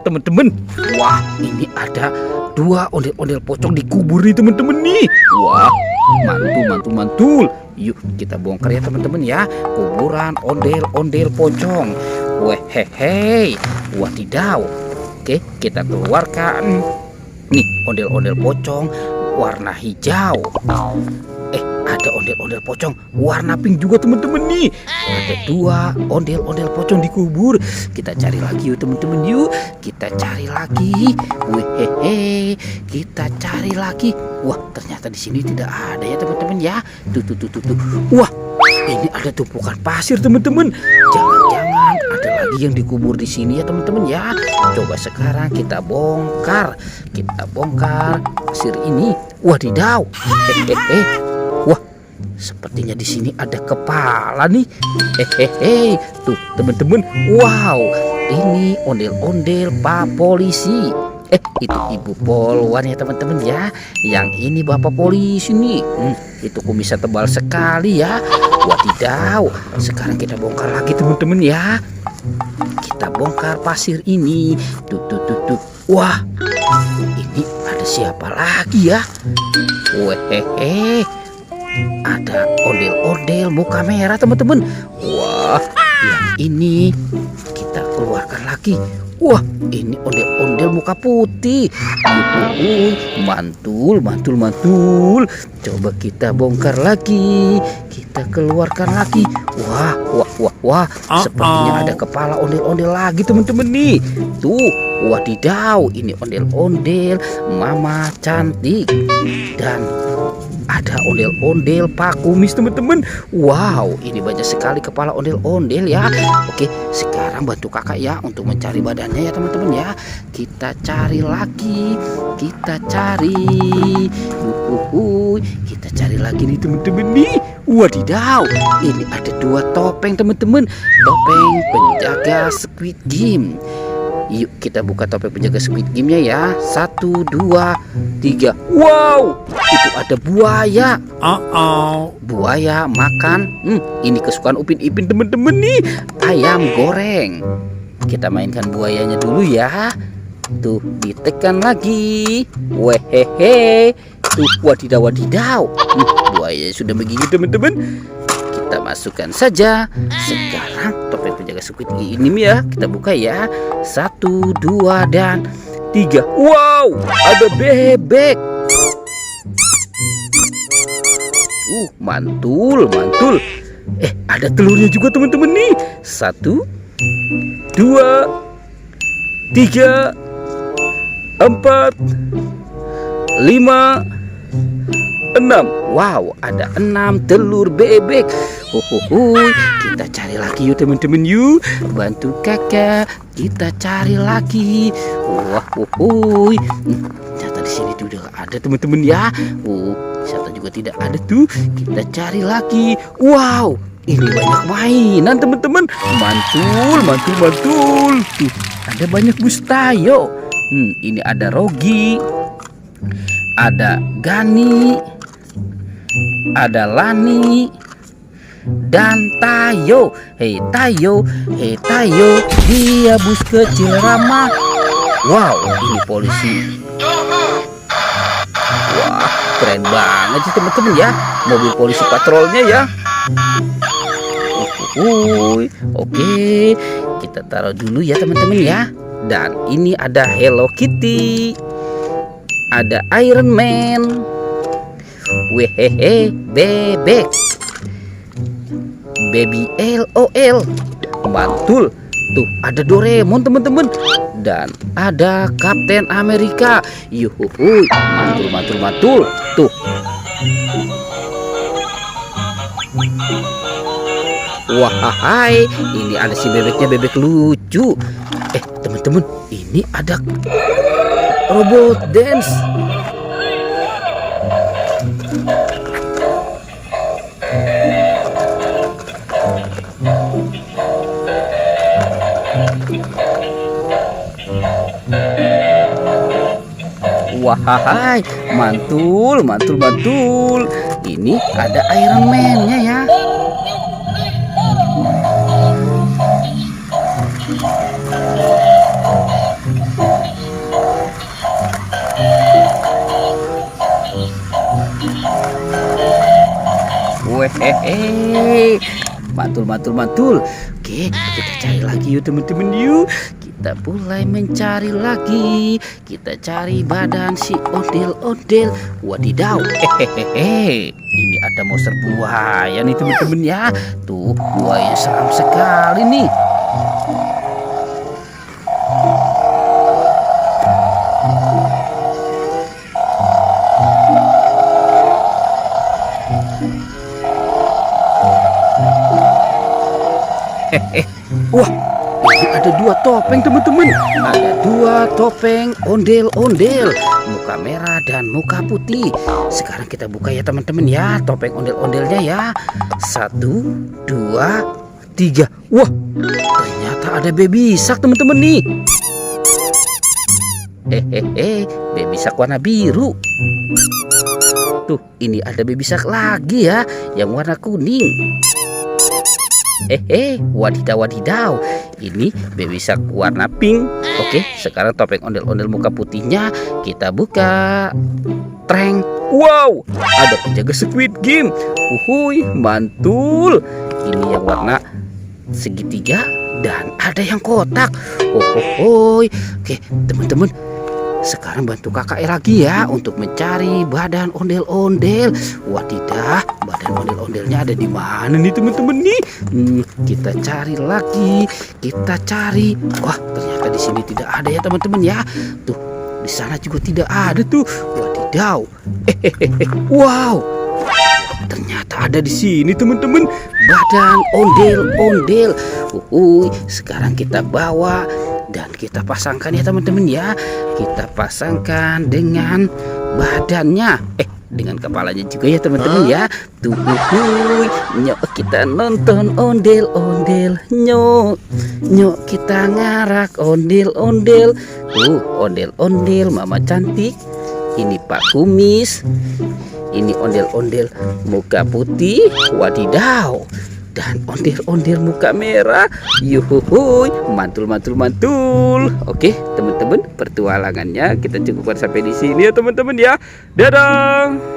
teman-teman. Wah, ini ada 2 ondel-ondel pocong dikubur nih teman-teman nih. Wah, mantul. Yuk kita bongkar ya teman-teman ya. Kuburan ondel-ondel pocong. Wehehe. Wadidaw. Oke, kita keluarkan. Nih, ondel-ondel pocong warna hijau. Ada ondel-ondel pocong warna pink juga teman-teman nih. Ada 2 ondel-ondel pocong dikubur. Kita cari lagi yuk teman-teman yuk. Kita cari lagi. Wehehe. Kita cari lagi. Wah, ternyata di sini tidak ada ya teman-teman ya. Tuh. Wah, ini ada tumpukan pasir teman-teman. Jangan-jangan ada lagi yang dikubur di sini ya teman-teman ya. Coba sekarang kita bongkar. Kita bongkar pasir ini. Wadidaw. Wah, sepertinya di sini ada kepala nih. Tuh teman-teman. Wow, ini ondel-ondel Pak Polisi. Itu Ibu Polwan ya teman-teman ya. Yang ini Bapak Polisi nih. Itu kumisnya tebal sekali ya. Wadidaw. Sekarang kita bongkar lagi teman-teman ya. Kita bongkar pasir ini. Tuh. Wah, ini ada siapa lagi ya? Wehehe. Ada ondel-ondel muka merah teman-teman. Wah, yang ini kita keluarkan lagi. Wah, ini ondel-ondel muka putih. Mantul. Coba kita bongkar lagi. Kita keluarkan lagi. Wah. Sepertinya ada kepala ondel-ondel lagi teman-teman nih. Tuh, wadidaw. Ini ondel-ondel Mama Cantik. Dan ada ondel-ondel Pak Kumis teman-teman. Wow, ini banyak sekali kepala ondel-ondel ya. Oke, sekarang bantu kakak ya untuk mencari badannya ya teman-teman ya. Kita cari lagi. Kita cari. Kita cari lagi nih teman-teman nih. Wadidaw, ini ada 2 topeng teman-teman. Topeng penjaga Squid Game. Yuk kita buka topeng penjaga Squid Game-nya ya. 1, 2, 3. Wow, itu ada buaya. Buaya makan. Ini kesukaan Upin Ipin teman-teman nih. Ayam goreng. Kita mainkan buayanya dulu ya. Tuh, ditekan lagi. Wehehe. Tuh, wadidaw. Buaya sudah begini teman-teman. Kita masukkan saja. Sekarang topeng penjaga Squid Game ini ya. Kita buka ya. 1, 2, dan 3. Wow, ada bebek. Mantul. Ada telurnya juga teman-teman nih. 1, 2, 3, 4, 5, 6. Wow, ada 6 telur bebek. Kita cari lagi yuk teman-teman yuk. Bantu kakak. Kita cari lagi. Ternyata di sini tuh udah ada teman-teman ya. Ternyata juga tidak ada tuh. Kita cari lagi. Wow, ini banyak mainan teman-teman. Mantul. Tuh, ada banyak Bustayo. Ini ada Rogi. Ada Gani. Ada Lani dan Tayo. Hei Tayo, dia bus kecil ramah. Wow, ini polisi. Wah, keren banget sih teman-teman ya. Mobil polisi patrolnya ya. Oke, kita taruh dulu ya teman-teman ya. Dan ini ada Hello Kitty. Ada Iron Man. Wehehe, bebek. Baby LOL. Mantul. Tuh, ada Doraemon teman-teman. Dan ada Kapten Amerika. Yuhuhuy, mantul. Tuh. Wahai, ini ada si bebeknya, bebek lucu. Teman-teman, ini ada robot dance. Wahai, mantul. Ini ada Iron Man-nya ya. Hehehe. Mantul, mantul, mantul. Oke, kita cari lagi yuk teman-teman yuk. Kita mulai mencari lagi. Kita cari badan si ondel-ondel. Wadidaw. Hehehe. Ini ada monster buaya nih teman-teman ya. Tuh, buaya seram sekali nih. Wah, ini ada dua topeng teman-teman. Ada dua topeng ondel-ondel, muka merah dan muka putih. Sekarang kita buka ya teman-teman ya, topeng ondel-ondelnya ya. 1, 2, 3. Wah, ternyata ada baby shark teman-teman nih. Hehehe, baby shark warna biru. Tuh, ini ada baby shark lagi ya, yang warna kuning. Wadidaw, wadidaw. Ini baby shark warna pink. Oke, sekarang topeng ondel-ondel muka putihnya kita buka. Treng. Wow, ada penjaga Squid Game. Uhuy, mantul. Ini yang warna segitiga dan ada yang kotak. Oke, teman-teman. Sekarang bantu kakak lagi ya untuk mencari badan ondel-ondel. Wadidah, badan ondel-ondelnya ada di mana nih teman-teman nih? Kita cari lagi, kita cari. Wah, ternyata di sini tidak ada ya teman-teman ya. Tuh, di sana juga tidak ada tuh. Wadidaw. Wow. Ternyata ada di sini teman-teman, badan ondel-ondel. Sekarang kita bawa dan kita pasangkan ya teman-teman ya. Kita pasangkan dengan badannya, dengan kepalanya juga ya teman-teman ya. Tuh, nyok kita nonton ondel-ondel, nyok kita ngarak ondel-ondel. Tuh, ondel-ondel mama cantik. Ini Pak Kumis. Ini ondel-ondel muka putih. Wadidaw. Dan ondel-ondel muka merah. Yuhuhuy, mantul, mantul, mantul. Oke, teman-teman, pertualangannya kita cukupkan sampai di sini ya teman-teman ya. Dadah.